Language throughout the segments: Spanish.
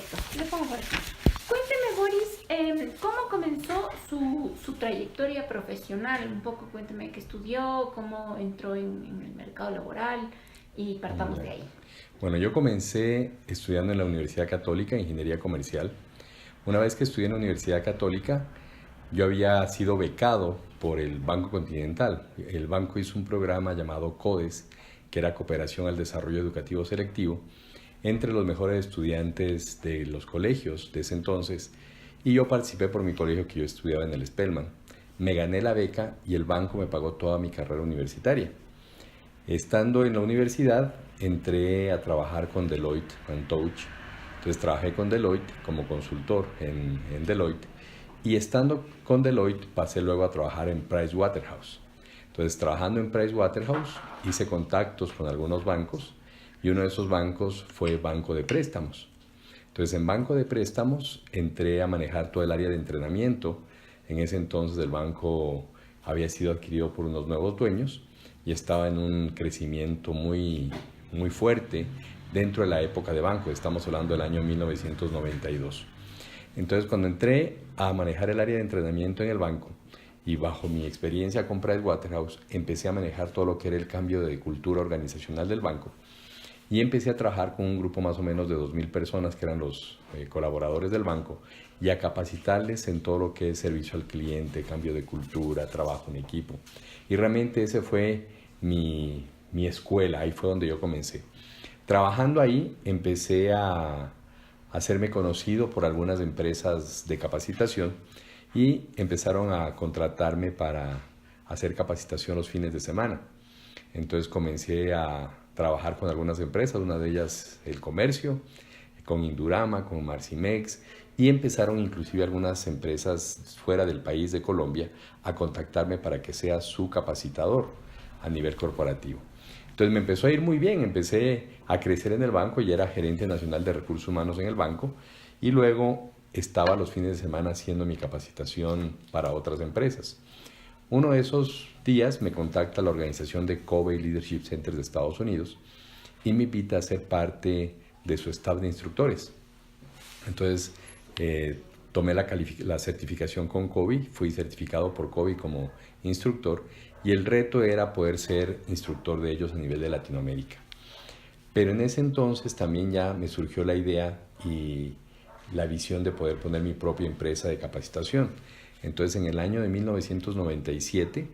Perfecto, le pongo por aquí. Cuénteme, Boris, ¿cómo comenzó su trayectoria profesional? Un poco cuénteme qué estudió, cómo entró en el mercado laboral y partamos de Ya. ahí. Bueno, yo comencé estudiando en la Universidad Católica Ingeniería Comercial. Una vez que estudié en la Universidad Católica, yo había sido becado por el Banco Continental. El banco hizo un programa llamado CODES, que era Cooperación al Desarrollo Educativo Selectivo, entre los mejores estudiantes de los colegios de ese entonces, y yo participé por mi colegio que yo estudiaba en el Spellman. Me gané la beca y el banco me pagó toda mi carrera universitaria. Estando en la universidad, entré a trabajar con Deloitte Touch. Entonces trabajé con Deloitte como consultor en Deloitte, y estando con Deloitte pasé luego a trabajar en Pricewaterhouse. Entonces, trabajando en Pricewaterhouse hice contactos con algunos bancos, y uno de esos bancos fue Banco de Préstamos. Entonces, en Banco de Préstamos entré a manejar todo el área de entrenamiento. En ese entonces el banco había sido adquirido por unos nuevos dueños y estaba en un crecimiento muy fuerte dentro de la época de banco. Estamos hablando del año 1992. Entonces, cuando entré a manejar el área de entrenamiento en el banco y bajo mi experiencia con Pricewaterhouse, empecé a manejar todo lo que era el cambio de cultura organizacional del banco, y empecé a trabajar con un grupo más o menos de 2.000 personas que eran los colaboradores del banco, y a capacitarles en todo lo que es servicio al cliente, cambio de cultura, trabajo en equipo. Y realmente ese fue mi escuela, ahí fue donde yo comencé. Trabajando ahí empecé a hacerme conocido por algunas empresas de capacitación, y empezaron a contratarme para hacer capacitación los fines de semana. Entonces comencé a trabajar con algunas empresas, una de ellas el comercio, con Indurama, con Marcimex, y empezaron inclusive algunas empresas fuera del país de Colombia a contactarme para que sea su capacitador a nivel corporativo. Entonces me empezó a ir muy bien, empecé a crecer en el banco y era gerente nacional de recursos humanos en el banco, y luego estaba los fines de semana haciendo mi capacitación para otras empresas. Uno de esos días me contacta la organización de Covey Leadership Center de Estados Unidos y me invita a ser parte de su staff de instructores. Entonces tomé la certificación con Covey, fui certificado por Covey como instructor, y el reto era poder ser instructor de ellos a nivel de Latinoamérica. Pero en ese entonces también ya me surgió la idea y la visión de poder poner mi propia empresa de capacitación. Entonces, en el año de 1997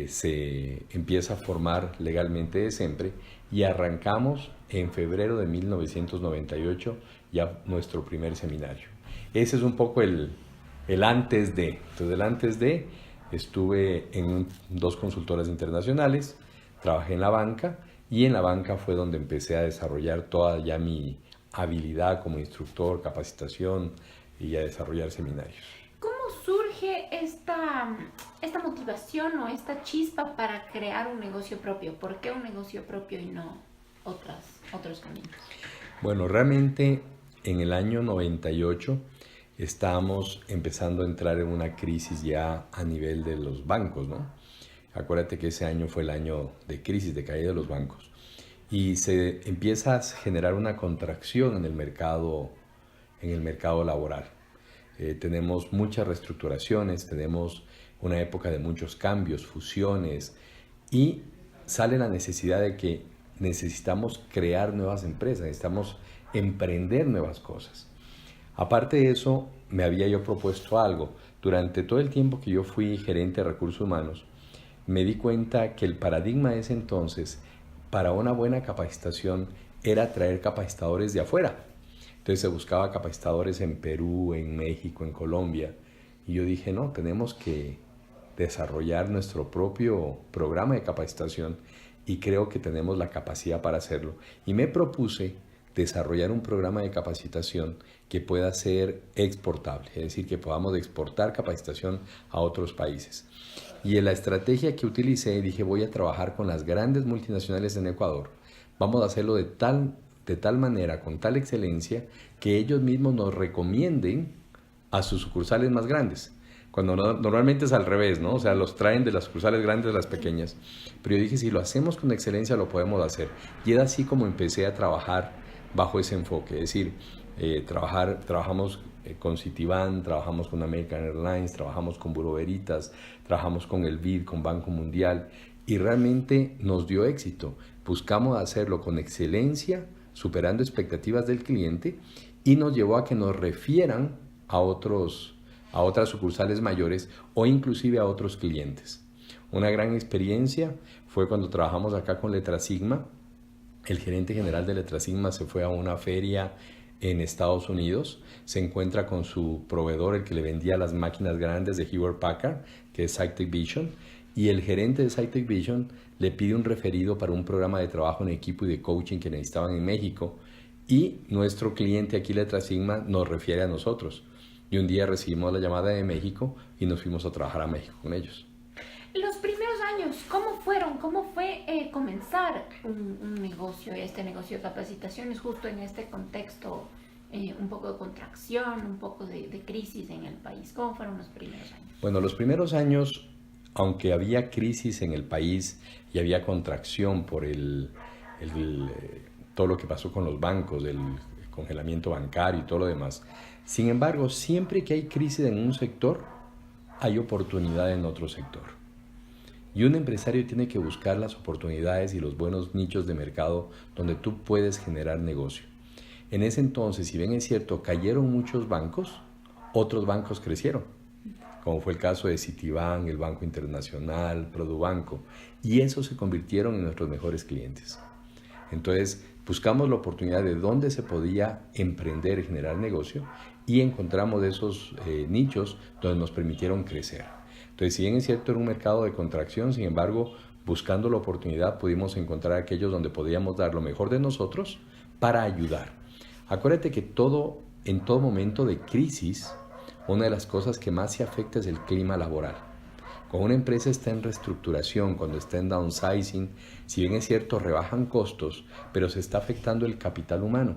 se empieza a formar legalmente ESEMPRE, y arrancamos en febrero de 1998 ya nuestro primer seminario. Ese es un poco el antes de. Entonces, el antes de, estuve en dos consultoras internacionales, trabajé en la banca, y en la banca fue donde empecé a desarrollar toda ya mi habilidad como instructor, capacitación, y a desarrollar seminarios. ¿Cómo surge esta motivación o esta chispa para crear un negocio propio? ¿Por qué un negocio propio y no otros caminos? Bueno, realmente en el año 98 estábamos empezando a entrar en una crisis ya a nivel de los bancos, ¿no? Acuérdate que ese año fue el año de crisis, de caída de los bancos. Y se empieza a generar una contracción en el mercado laboral. Tenemos muchas reestructuraciones, tenemos una época de muchos cambios, fusiones, y sale la necesidad de que necesitamos crear nuevas empresas, necesitamos emprender nuevas cosas. Aparte de eso, me había yo propuesto algo. Durante todo el tiempo que yo fui gerente de recursos humanos, me di cuenta que el paradigma de ese entonces para una buena capacitación era traer capacitadores de afuera. Entonces se buscaba capacitadores en Perú, en México, en Colombia. Y yo dije, no, tenemos que desarrollar nuestro propio programa de capacitación, y creo que tenemos la capacidad para hacerlo. Y me propuse desarrollar un programa de capacitación que pueda ser exportable, es decir, que podamos exportar capacitación a otros países. Y en la estrategia que utilicé, dije, voy a trabajar con las grandes multinacionales en Ecuador. Vamos a hacerlo de tal manera, con tal excelencia, que ellos mismos nos recomienden a sus sucursales más grandes. Cuando normalmente es al revés, ¿no? O sea, los traen de las sucursales grandes a las pequeñas. Pero yo dije, si lo hacemos con excelencia, lo podemos hacer. Y era así como empecé a trabajar bajo ese enfoque. Es decir, Trabajamos con Citibank, trabajamos con American Airlines, trabajamos con Bureau Veritas, trabajamos con el BID, con Banco Mundial, y realmente nos dio éxito. Buscamos hacerlo con excelencia, superando expectativas del cliente, y nos llevó a que nos refieran a otras sucursales mayores o inclusive a otros clientes. Una gran experiencia fue cuando trabajamos acá con Letra Sigma. El gerente general de Letra Sigma se fue a una feria en Estados Unidos, se encuentra con su proveedor, el que le vendía las máquinas grandes de Hewlett Packard, que es Cytec Vision, y el gerente de Cytec Vision le pide un referido para un programa de trabajo en equipo y de coaching que necesitaban en México, y nuestro cliente aquí, Letra Sigma, nos refiere a nosotros. Y un día recibimos la llamada de México y nos fuimos a trabajar a México con ellos. Los primeros años, ¿cómo fueron? ¿Cómo fue comenzar un negocio, este negocio de capacitaciones, justo en este contexto, un poco de contracción, un poco de crisis en el país? ¿Cómo fueron los primeros años? Bueno, los primeros años, aunque había crisis en el país y había contracción por todo lo que pasó con los bancos, el congelamiento bancario y todo lo demás, sin embargo, siempre que hay crisis en un sector, hay oportunidad en otro sector. Y un empresario tiene que buscar las oportunidades y los buenos nichos de mercado donde tú puedes generar negocio. En ese entonces, si bien es cierto, cayeron muchos bancos, otros bancos crecieron, como fue el caso de Citibank, el Banco Internacional, Produbanco, y esos se convirtieron en nuestros mejores clientes. Entonces, buscamos la oportunidad de dónde se podía emprender y generar negocio, y encontramos esos nichos donde nos permitieron crecer. Entonces, si bien es cierto, era un mercado de contracción, sin embargo, buscando la oportunidad pudimos encontrar aquellos donde podíamos dar lo mejor de nosotros para ayudar. Acuérdate que en todo momento de crisis, una de las cosas que más se afecta es el clima laboral. Cuando una empresa está en reestructuración, cuando está en downsizing, si bien es cierto, rebajan costos, pero se está afectando el capital humano.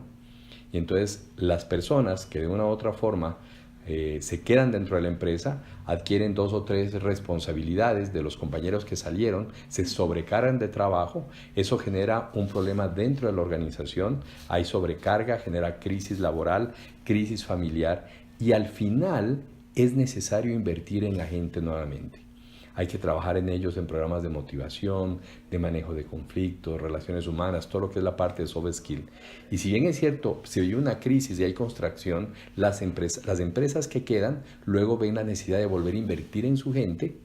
Y entonces las personas que de una u otra forma se quedan dentro de la empresa, adquieren 2 o 3 responsabilidades de los compañeros que salieron, se sobrecargan de trabajo, eso genera un problema dentro de la organización, hay sobrecarga, genera crisis laboral, crisis familiar, y al final es necesario invertir en la gente nuevamente. Hay que trabajar en ellos en programas de motivación, de manejo de conflictos, relaciones humanas, todo lo que es la parte de soft skill. Y si bien es cierto, si hay una crisis y hay contracción, las empresas que quedan luego ven la necesidad de volver a invertir en su gente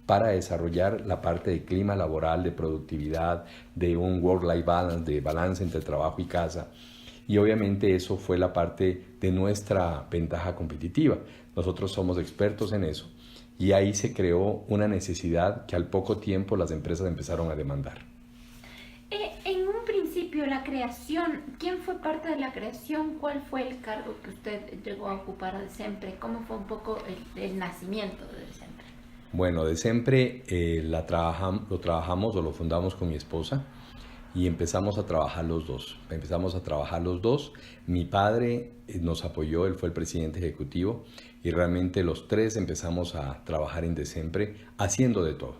para desarrollar la parte de clima laboral, de productividad, de un work-life balance, de balance entre trabajo y casa. Y obviamente eso fue la parte de nuestra ventaja competitiva. Nosotros somos expertos en eso. Y ahí se creó una necesidad que al poco tiempo las empresas empezaron a demandar. En un principio, la creación, ¿quién fue parte de la creación? ¿Cuál fue el cargo que usted llegó a ocupar a Desempre? ¿Cómo fue un poco el nacimiento de Desempre? Bueno, Desempre lo trabajamos o lo fundamos con mi esposa y empezamos a trabajar los dos. Mi padre nos apoyó, él fue el presidente ejecutivo. Y realmente los 3 empezamos a trabajar en Desempre haciendo de todo.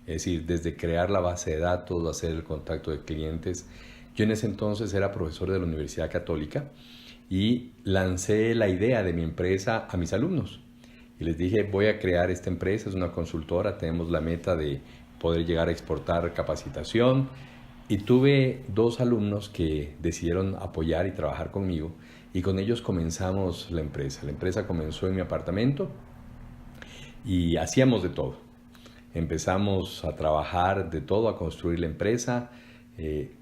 Es decir, desde crear la base de datos, hacer el contacto de clientes. Yo en ese entonces era profesor de la Universidad Católica y lancé la idea de mi empresa a mis alumnos. Y les dije, voy a crear esta empresa, es una consultora, tenemos la meta de poder llegar a exportar capacitación. Y tuve 2 alumnos que decidieron apoyar y trabajar conmigo. Y con ellos comenzamos la empresa. La empresa comenzó en mi apartamento y hacíamos de todo. Empezamos a trabajar de todo, a construir la empresa,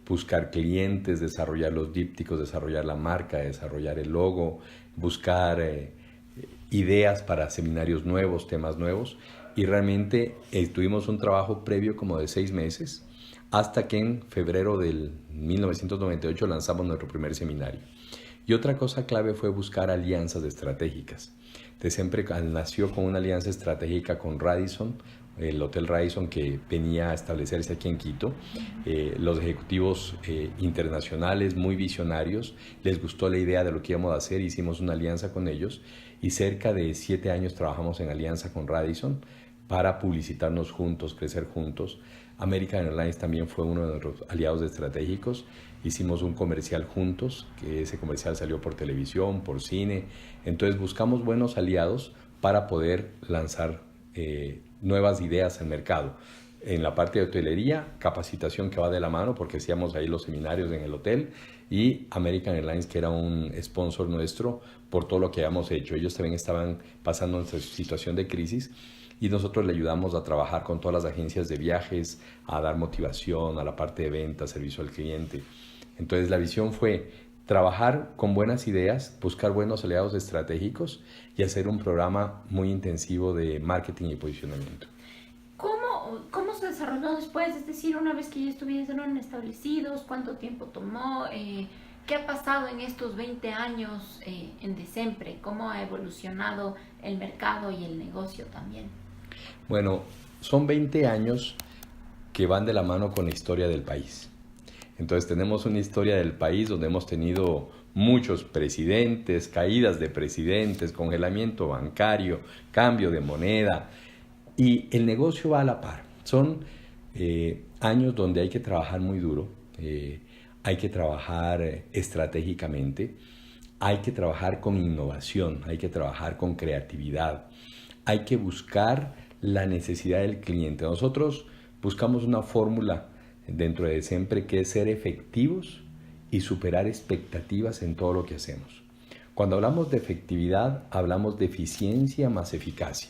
buscar clientes, desarrollar los dípticos, desarrollar la marca, desarrollar el logo, buscar ideas para seminarios nuevos, temas nuevos. Y realmente tuvimos un trabajo previo como de 6 meses, hasta que en febrero del 1998 lanzamos nuestro primer seminario. Y otra cosa clave fue buscar alianzas estratégicas. Desempre nació con una alianza estratégica con Radisson, el Hotel Radisson que venía a establecerse aquí en Quito. Los ejecutivos internacionales muy visionarios, les gustó la idea de lo que íbamos a hacer, hicimos una alianza con ellos y cerca de 7 años trabajamos en alianza con Radisson para publicitarnos juntos, crecer juntos. American Airlines también fue uno de nuestros aliados estratégicos. Hicimos un comercial juntos, que ese comercial salió por televisión, por cine. Entonces buscamos buenos aliados para poder lanzar nuevas ideas al mercado. En la parte de hotelería, capacitación que va de la mano, porque hacíamos ahí los seminarios en el hotel, y American Airlines, que era un sponsor nuestro por todo lo que habíamos hecho. Ellos también estaban pasando una situación de crisis y nosotros le ayudamos a trabajar con todas las agencias de viajes, a dar motivación a la parte de venta, servicio al cliente. Entonces la visión fue trabajar con buenas ideas, buscar buenos aliados estratégicos y hacer un programa muy intensivo de marketing y posicionamiento. ¿Cómo se desarrolló después? Es decir, una vez que ya estuvieron establecidos, ¿cuánto tiempo tomó? ¿Qué ha pasado en estos 20 años en Desempre? ¿Cómo ha evolucionado el mercado y el negocio también? Bueno, son 20 años que van de la mano con la historia del país. Entonces tenemos una historia del país donde hemos tenido muchos presidentes, caídas de presidentes, congelamiento bancario, cambio de moneda, y el negocio va a la par. Son años donde hay que trabajar muy duro, hay que trabajar estratégicamente, hay que trabajar con innovación, hay que trabajar con creatividad, hay que buscar la necesidad del cliente. Nosotros buscamos una fórmula dentro de siempre que es ser efectivos y superar expectativas en todo lo que hacemos. Cuando hablamos de efectividad, hablamos de eficiencia más eficacia.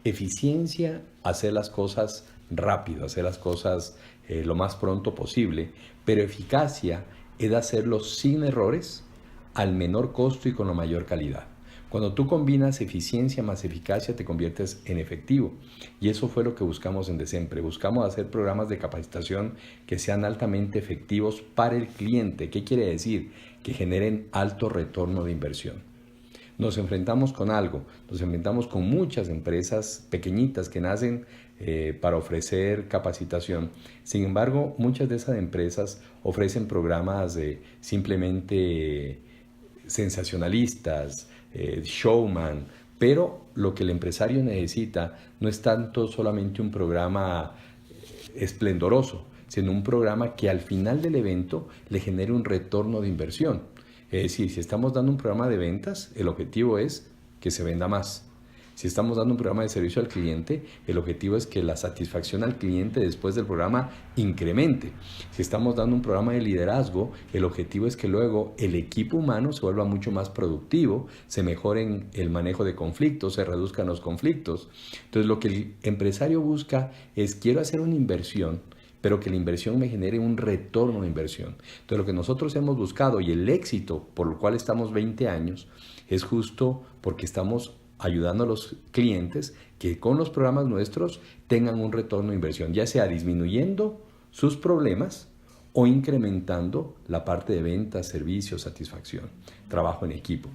Eficiencia, hacer las cosas rápido, hacer las cosas lo más pronto posible, pero eficacia es hacerlo sin errores, al menor costo y con la mayor calidad. Cuando tú combinas eficiencia más eficacia, te conviertes en efectivo. Y eso fue lo que buscamos en Desempre. Buscamos hacer programas de capacitación que sean altamente efectivos para el cliente. ¿Qué quiere decir? Que generen alto retorno de inversión. Nos enfrentamos con algo, nos enfrentamos con muchas empresas pequeñitas que nacen para ofrecer capacitación. Sin embargo, muchas de esas empresas ofrecen programas simplemente sensacionalistas, showman, pero lo que el empresario necesita no es tanto solamente un programa esplendoroso, sino un programa que al final del evento le genere un retorno de inversión. Es decir, si estamos dando un programa de ventas, el objetivo es que se venda más. Si estamos dando un programa de servicio al cliente, el objetivo es que la satisfacción al cliente después del programa incremente. Si estamos dando un programa de liderazgo, el objetivo es que luego el equipo humano se vuelva mucho más productivo, se mejore el manejo de conflictos, se reduzcan los conflictos. Entonces, lo que el empresario busca es: quiero hacer una inversión, pero que la inversión me genere un retorno de inversión. Entonces, lo que nosotros hemos buscado y el éxito por el cual estamos 20 años es justo porque estamos ayudando a los clientes que con los programas nuestros tengan un retorno de inversión, ya sea disminuyendo sus problemas o incrementando la parte de ventas, servicios, satisfacción, trabajo en equipo.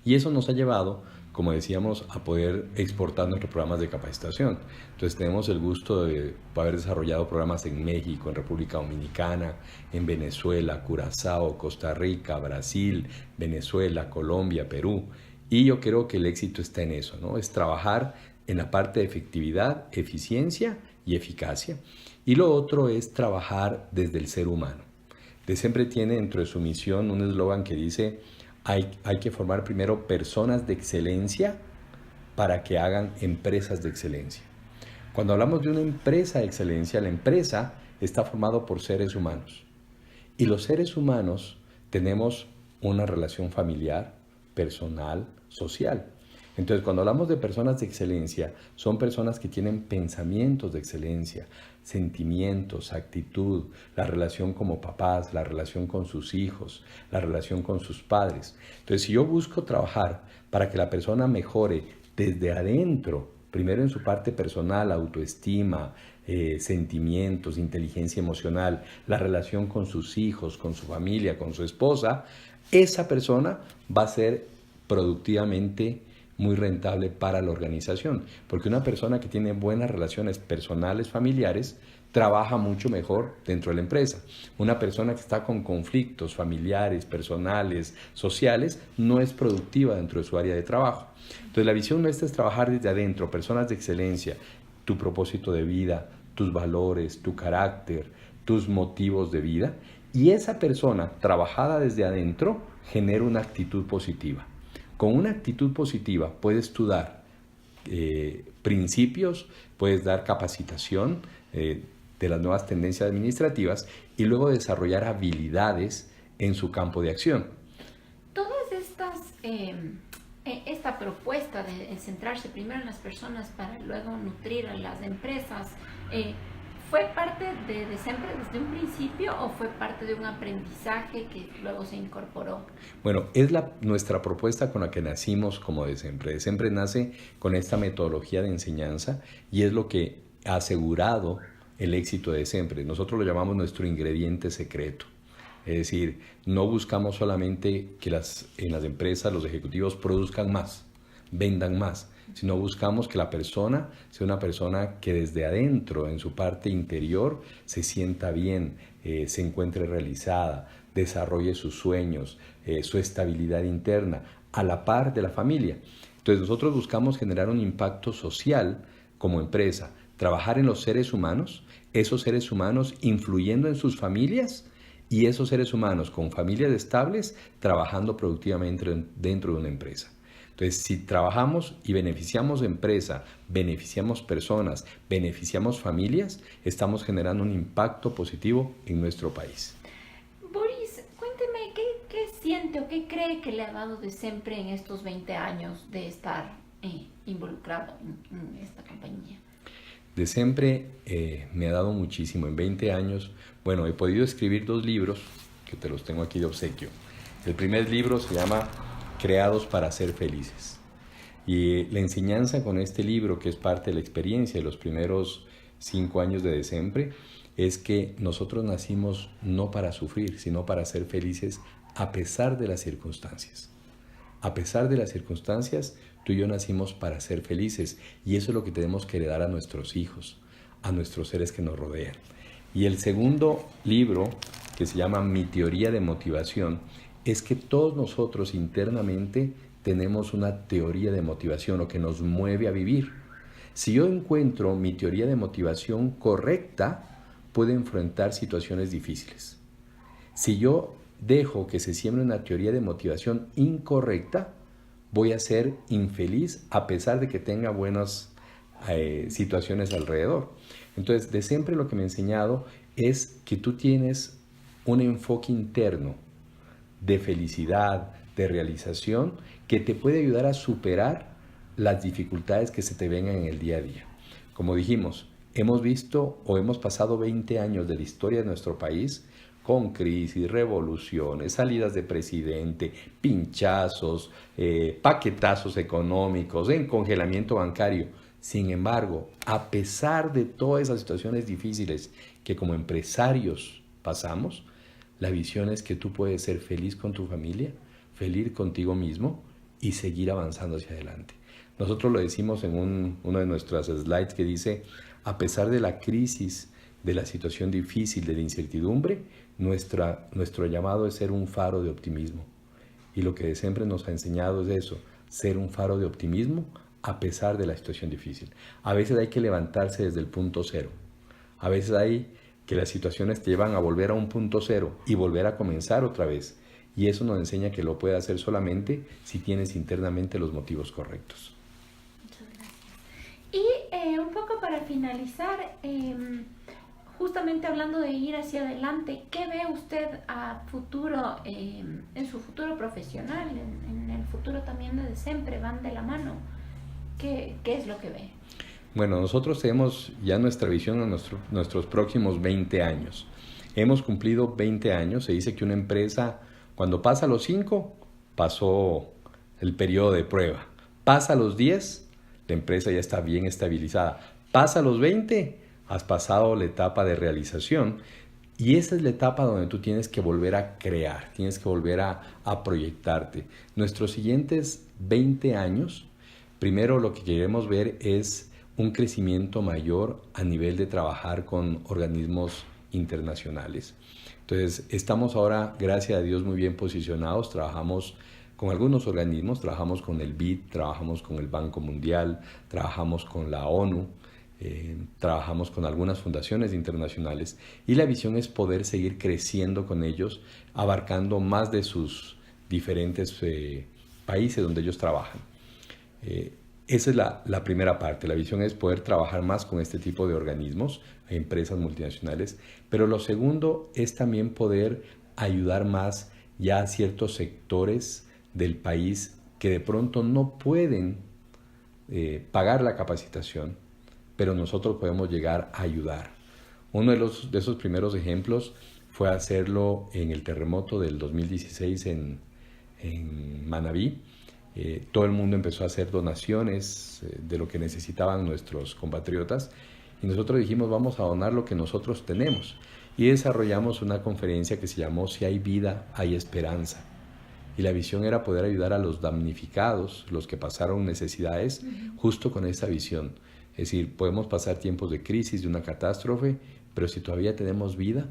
Y eso nos ha llevado, como decíamos, a poder exportar nuestros programas de capacitación. Entonces tenemos el gusto de haber desarrollado programas en México, en República Dominicana, en Venezuela, Curazao, Costa Rica, Brasil, Venezuela, Colombia, Perú. Y yo creo que el éxito está en eso, ¿no? Es trabajar en la parte de efectividad, eficiencia y eficacia. Y lo otro es trabajar desde el ser humano. Desempre tiene dentro de su misión un eslogan que dice: hay que formar primero personas de excelencia para que hagan empresas de excelencia. Cuando hablamos de una empresa de excelencia, la empresa está formada por seres humanos. Y los seres humanos tenemos una relación familiar, personal, social. Entonces, cuando hablamos de personas de excelencia, son personas que tienen pensamientos de excelencia, sentimientos, actitud, la relación como papás, la relación con sus hijos, la relación con sus padres. Entonces, si yo busco trabajar para que la persona mejore desde adentro, primero en su parte personal, autoestima, sentimientos, inteligencia emocional, la relación con sus hijos, con su familia, con su esposa, esa persona va a ser productivamente muy rentable para la organización, porque una persona que tiene buenas relaciones personales, familiares, trabaja mucho mejor dentro de la empresa. Una persona que está con conflictos familiares, personales, sociales, no es productiva dentro de su área de trabajo. Entonces, la visión nuestra es trabajar desde adentro, personas de excelencia, tu propósito de vida, tus valores, tu carácter, tus motivos de vida, y esa persona, trabajada desde adentro, genera una actitud positiva. Con una actitud positiva puedes tú dar principios, puedes dar capacitación de las nuevas tendencias administrativas y luego desarrollar habilidades en su campo de acción. Todas estas, esta propuesta de centrarse primero en las personas para luego nutrir a las empresas, ¿fue parte de siempre desde un principio o fue parte de un aprendizaje que luego se incorporó? Bueno, es nuestra propuesta con la que nacimos como DECEMPRE. DECEMPRE nace con esta metodología de enseñanza y es lo que ha asegurado el éxito de DECEMPRE. Nosotros lo llamamos nuestro ingrediente secreto. Es decir, no buscamos solamente que en las empresas los ejecutivos produzcan más, vendan más, sino buscamos que la persona sea una persona que desde adentro, en su parte interior, se sienta bien, se encuentre realizada, desarrolle sus sueños, su estabilidad interna, a la par de la familia. Entonces nosotros buscamos generar un impacto social como empresa, trabajar en los seres humanos, esos seres humanos influyendo en sus familias y esos seres humanos con familias estables trabajando productivamente dentro de una empresa. Entonces, si trabajamos y beneficiamos empresa, beneficiamos personas, beneficiamos familias, estamos generando un impacto positivo en nuestro país. Boris, cuénteme, ¿qué siente o qué cree que le ha dado DECEMPRE en estos 20 años de estar involucrado en esta compañía? DECEMPRE me ha dado muchísimo. En 20 años, bueno, he podido escribir 2 libros, que te los tengo aquí de obsequio. El primer libro se llama Creados para ser felices. Y la enseñanza con este libro, que es parte de la experiencia de los primeros 5 años de DECEMPRE, es que nosotros nacimos no para sufrir, sino para ser felices a pesar de las circunstancias. A pesar de las circunstancias, tú y yo nacimos para ser felices y eso es lo que tenemos que heredar a nuestros hijos, a nuestros seres que nos rodean. Y el segundo libro, que se llama Mi teoría de motivación, es que todos nosotros internamente tenemos una teoría de motivación, lo que nos mueve a vivir. Si yo encuentro mi teoría de motivación correcta, puedo enfrentar situaciones difíciles. Si yo dejo que se siembre una teoría de motivación incorrecta, voy a ser infeliz a pesar de que tenga buenas situaciones alrededor. Entonces, de siempre lo que me ha enseñado es que tú tienes un enfoque interno de felicidad, de realización, que te puede ayudar a superar las dificultades que se te vengan en el día a día. Como dijimos, hemos visto o hemos pasado 20 años de la historia de nuestro país con crisis, revoluciones, salidas de presidente, pinchazos, paquetazos económicos, congelamiento bancario. Sin embargo, a pesar de todas esas situaciones difíciles que como empresarios pasamos, la visión es que tú puedes ser feliz con tu familia, feliz contigo mismo y seguir avanzando hacia adelante. Nosotros lo decimos en uno de nuestras slides que dice, a pesar de la crisis, de la situación difícil, de la incertidumbre, nuestro llamado es ser un faro de optimismo. Y lo que siempre nos ha enseñado es eso, ser un faro de optimismo a pesar de la situación difícil. A veces hay que levantarse desde el punto cero. A veces hay que las situaciones te llevan a volver a un punto cero y volver a comenzar otra vez. Y eso nos enseña que lo puedes hacer solamente si tienes internamente los motivos correctos. Muchas gracias. Y un poco para finalizar, justamente hablando de ir hacia adelante, ¿qué ve usted a futuro, en su futuro profesional, en el futuro también de DECEMPRE? ¿Van de la mano? ¿Qué es lo que ve? Bueno, nosotros tenemos ya nuestra visión a nuestros próximos 20 años. Hemos cumplido 20 años. Se dice que una empresa, cuando pasa los 5, pasó el periodo de prueba. Pasa los 10, la empresa ya está bien estabilizada. Pasa los 20, has pasado la etapa de realización. Y esa es la etapa donde tú tienes que volver a crear, tienes que volver a proyectarte. Nuestros siguientes 20 años, primero lo que queremos ver es un crecimiento mayor a nivel de trabajar con organismos internacionales. Entonces, estamos ahora, gracias a Dios, muy bien posicionados. Trabajamos con algunos organismos, trabajamos con el BID, trabajamos con el Banco Mundial, trabajamos con la ONU. trabajamos con algunas fundaciones internacionales y la visión es poder seguir creciendo con ellos, abarcando más de sus diferentes países donde ellos trabajan. Esa es la primera parte. La visión es poder trabajar más con este tipo de organismos, empresas multinacionales, pero lo segundo es también poder ayudar más ya a ciertos sectores del país que de pronto no pueden pagar la capacitación, pero nosotros podemos llegar a ayudar. Uno de esos primeros ejemplos fue hacerlo en el terremoto del 2016 en Manabí. Todo el mundo empezó a hacer donaciones de lo que necesitaban nuestros compatriotas y nosotros dijimos vamos a donar lo que nosotros tenemos y desarrollamos una conferencia que se llamó Si hay vida, hay esperanza. Y la visión era poder ayudar a los damnificados, los que pasaron necesidades, justo con esa visión. Es decir, podemos pasar tiempos de crisis, de una catástrofe, pero si todavía tenemos vida,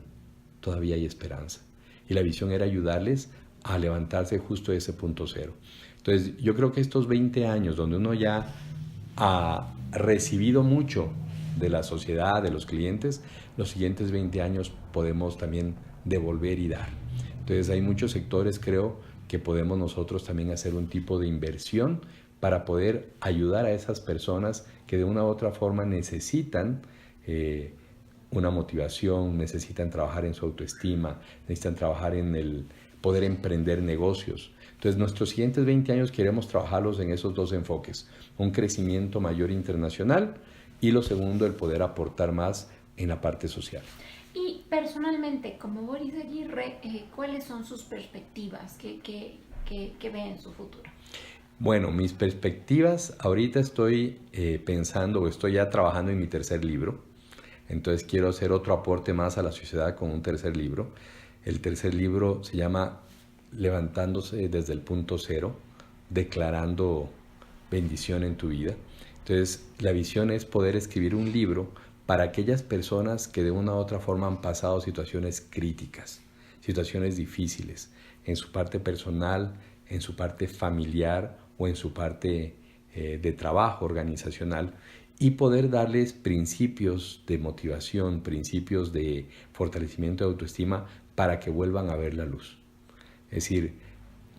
todavía hay esperanza. Y la visión era ayudarles a levantarse justo de ese punto cero. Entonces, yo creo que estos 20 años, donde uno ya ha recibido mucho de la sociedad, de los clientes, los siguientes 20 años podemos también devolver y dar. Entonces, hay muchos sectores, creo, que podemos nosotros también hacer un tipo de inversión para poder ayudar a esas personas que de una u otra forma necesitan una motivación, necesitan trabajar en su autoestima, necesitan trabajar en el poder emprender negocios. Entonces, nuestros siguientes 20 años queremos trabajarlos en esos dos enfoques, un crecimiento mayor internacional y lo segundo, el poder aportar más en la parte social. Y personalmente, como Boris Aguirre, ¿cuáles son sus perspectivas? ¿Qué ve en su futuro? Bueno, mis perspectivas, ahorita estoy pensando o estoy ya trabajando en mi tercer libro, entonces quiero hacer otro aporte más a la sociedad con un tercer libro. El tercer libro se llama Levantándose desde el punto cero, declarando bendición en tu vida. Entonces, la visión es poder escribir un libro para aquellas personas que de una u otra forma han pasado situaciones críticas, situaciones difíciles, en su parte personal, en su parte familiar o en su parte de trabajo organizacional, y poder darles principios de motivación, principios de fortalecimiento de autoestima para que vuelvan a ver la luz. Es decir,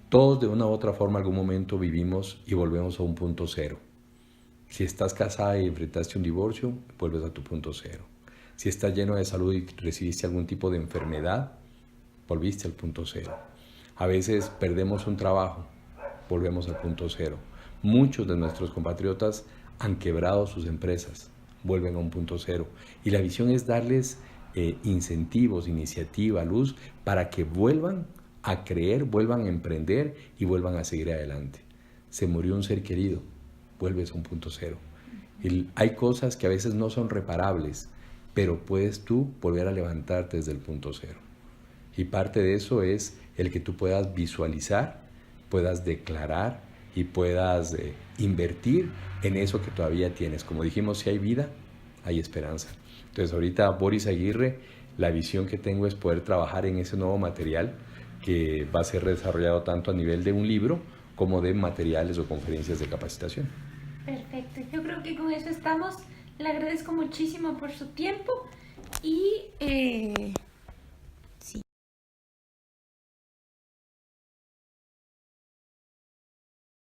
todos de una u otra forma algún momento vivimos y volvemos a un punto cero. Si estás casada y enfrentaste un divorcio, vuelves a tu punto cero. Si estás lleno de salud y recibiste algún tipo de enfermedad, volviste al punto cero. A veces perdemos un trabajo, volvemos al punto cero. Muchos de nuestros compatriotas han quebrado sus empresas, vuelven a un punto cero. Y la visión es darles incentivos, iniciativa, luz, para que vuelvan a creer, vuelvan a emprender y vuelvan a seguir adelante. Se murió un ser querido, vuelves a un punto cero. Y hay cosas que a veces no son reparables, pero puedes tú volver a levantarte desde el punto cero. Y parte de eso es el que tú puedas visualizar, puedas declarar y puedas invertir en eso que todavía tienes. Como dijimos, si hay vida, hay esperanza. Entonces ahorita Boris Aguirre, la visión que tengo es poder trabajar en ese nuevo material que va a ser desarrollado tanto a nivel de un libro como de materiales o conferencias de capacitación. Perfecto, yo creo que con eso estamos. Le agradezco muchísimo por su tiempo y